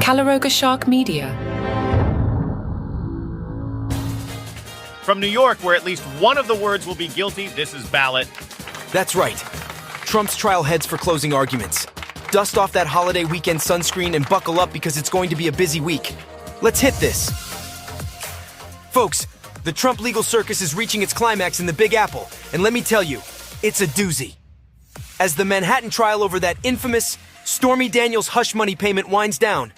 Calaroga Shark Media. From New York, where at least one of the words will be guilty, this is Ballot. That's right. Trump's trial heads for closing arguments. Dust off that holiday weekend sunscreen and buckle up because it's going to be a busy week. Let's hit this. Folks, the Trump legal circus is reaching its climax in the Big Apple, and let me tell you, it's a doozy. As the Manhattan trial over that infamous Stormy Daniels hush money payment winds down,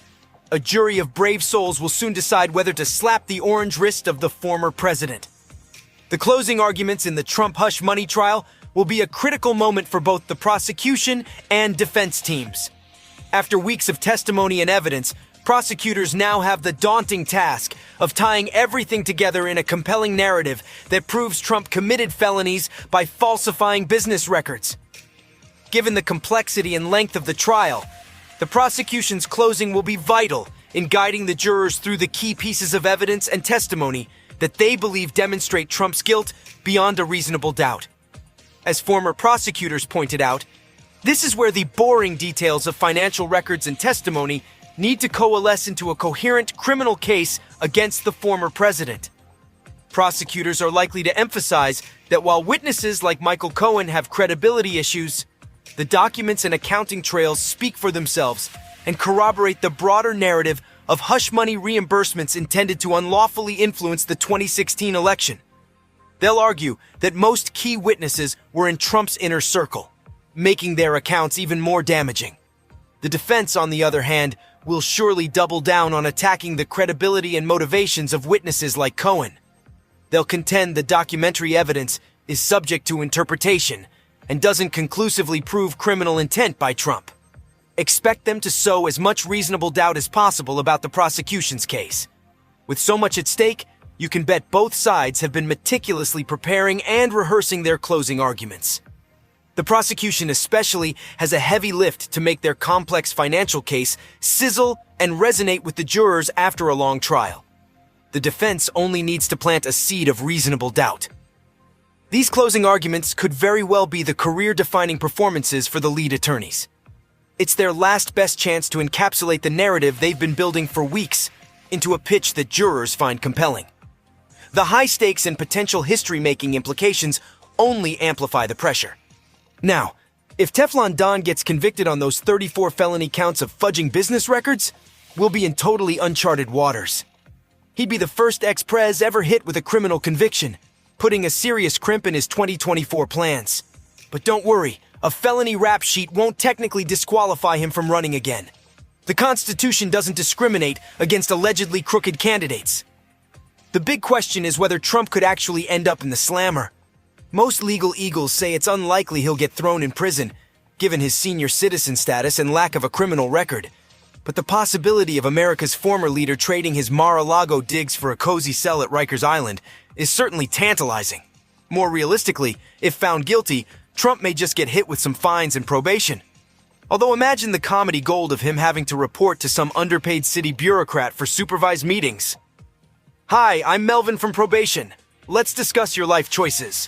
a jury of brave souls will soon decide whether to slap the orange wrist of the former president. The closing arguments in the Trump hush money trial will be a critical moment for both the prosecution and defense teams. After weeks of testimony and evidence, prosecutors now have the daunting task of tying everything together in a compelling narrative that proves Trump committed felonies by falsifying business records. Given the complexity and length of the trial, the prosecution's closing will be vital in guiding the jurors through the key pieces of evidence and testimony that they believe demonstrate Trump's guilt beyond a reasonable doubt. As former prosecutors pointed out, this is where the boring details of financial records and testimony need to coalesce into a coherent criminal case against the former president. Prosecutors are likely to emphasize that while witnesses like Michael Cohen have credibility issues, the documents and accounting trails speak for themselves and corroborate the broader narrative of hush money reimbursements intended to unlawfully influence the 2016 election. They'll argue that most key witnesses were in Trump's inner circle, making their accounts even more damaging. The defense, on the other hand, will surely double down on attacking the credibility and motivations of witnesses like Cohen. They'll contend the documentary evidence is subject to interpretation and doesn't conclusively prove criminal intent by Trump. Expect them to sow as much reasonable doubt as possible about the prosecution's case. With so much at stake, you can bet both sides have been meticulously preparing and rehearsing their closing arguments. The prosecution especially has a heavy lift to make their complex financial case sizzle and resonate with the jurors after a long trial. The defense only needs to plant a seed of reasonable doubt. These closing arguments could very well be the career-defining performances for the lead attorneys. It's their last best chance to encapsulate the narrative they've been building for weeks into a pitch that jurors find compelling. The high stakes and potential history-making implications only amplify the pressure. Now, if Teflon Don gets convicted on those 34 felony counts of fudging business records, we'll be in totally uncharted waters. He'd be the first ex-prez ever hit with a criminal conviction, putting a serious crimp in his 2024 plans. But don't worry, a felony rap sheet won't technically disqualify him from running again. The Constitution doesn't discriminate against allegedly crooked candidates. The big question is whether Trump could actually end up in the slammer. Most legal eagles say it's unlikely he'll get thrown in prison, given his senior citizen status and lack of a criminal record. But the possibility of America's former leader trading his Mar-a-Lago digs for a cozy cell at Rikers Island is certainly tantalizing. More realistically, if found guilty, Trump may just get hit with some fines and probation. Although imagine the comedy gold of him having to report to some underpaid city bureaucrat for supervised meetings. Hi, I'm Melvin from probation. Let's discuss your life choices.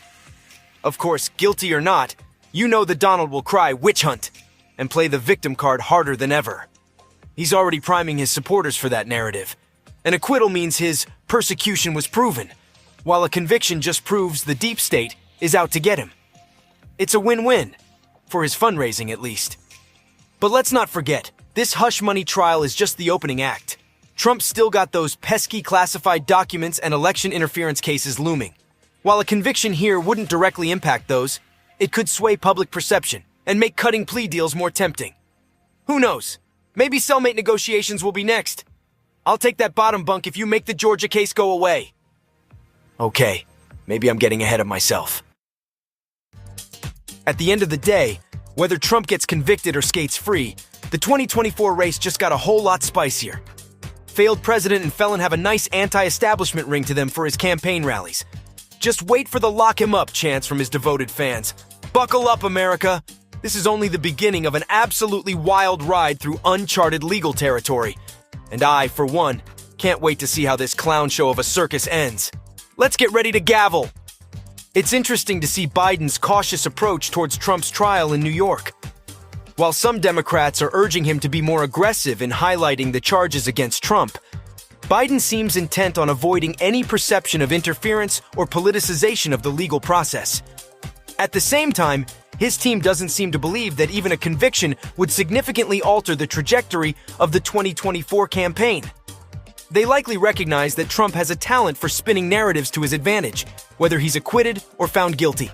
Of course, guilty or not, you know that Donald will cry witch hunt and play the victim card harder than ever. He's already priming his supporters for that narrative. An acquittal means his persecution was proven, while a conviction just proves the deep state is out to get him. It's a win-win, for his fundraising at least. But let's not forget, this hush money trial is just the opening act. Trump's still got those pesky classified documents and election interference cases looming. While a conviction here wouldn't directly impact those, it could sway public perception and make cutting plea deals more tempting. Who knows? Maybe cellmate negotiations will be next. I'll take that bottom bunk if you make the Georgia case go away. Okay, maybe I'm getting ahead of myself. At the end of the day, whether Trump gets convicted or skates free, the 2024 race just got a whole lot spicier. Failed president and felon have a nice anti-establishment ring to them for his campaign rallies. Just wait for the lock him up chants from his devoted fans. Buckle up, America! This is only the beginning of an absolutely wild ride through uncharted legal territory. And I, for one, can't wait to see how this clown show of a circus ends. Let's get ready to gavel! It's interesting to see Biden's cautious approach towards Trump's trial in New York. While some Democrats are urging him to be more aggressive in highlighting the charges against Trump, Biden seems intent on avoiding any perception of interference or politicization of the legal process. At the same time, his team doesn't seem to believe that even a conviction would significantly alter the trajectory of the 2024 campaign. They likely recognize that Trump has a talent for spinning narratives to his advantage, whether he's acquitted or found guilty.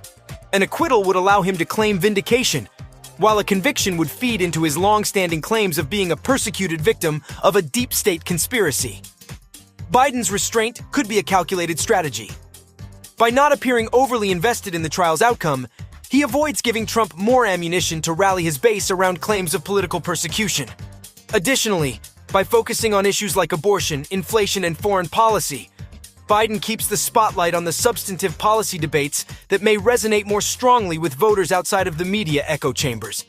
An acquittal would allow him to claim vindication, while a conviction would feed into his long-standing claims of being a persecuted victim of a deep state conspiracy. Biden's restraint could be a calculated strategy. By not appearing overly invested in the trial's outcome, he avoids giving Trump more ammunition to rally his base around claims of political persecution. Additionally, by focusing on issues like abortion, inflation, and foreign policy, Biden keeps the spotlight on the substantive policy debates that may resonate more strongly with voters outside of the media echo chambers.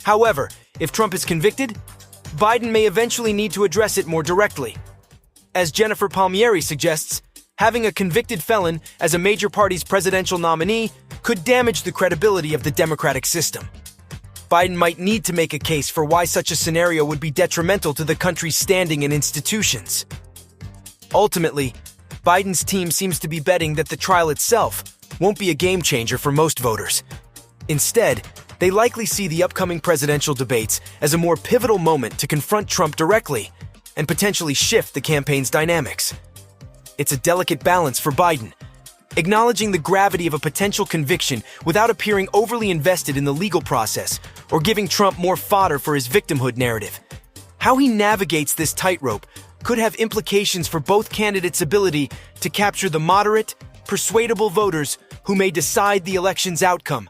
However, if Trump is convicted, Biden may eventually need to address it more directly. As Jennifer Palmieri suggests, having a convicted felon as a major party's presidential nominee could damage the credibility of the democratic system. Biden might need to make a case for why such a scenario would be detrimental to the country's standing and institutions. Ultimately, Biden's team seems to be betting that the trial itself won't be a game changer for most voters. Instead, they likely see the upcoming presidential debates as a more pivotal moment to confront Trump directly and potentially shift the campaign's dynamics. It's a delicate balance for Biden, acknowledging the gravity of a potential conviction without appearing overly invested in the legal process or giving Trump more fodder for his victimhood narrative. How he navigates this tightrope could have implications for both candidates' ability to capture the moderate, persuadable voters who may decide the election's outcome.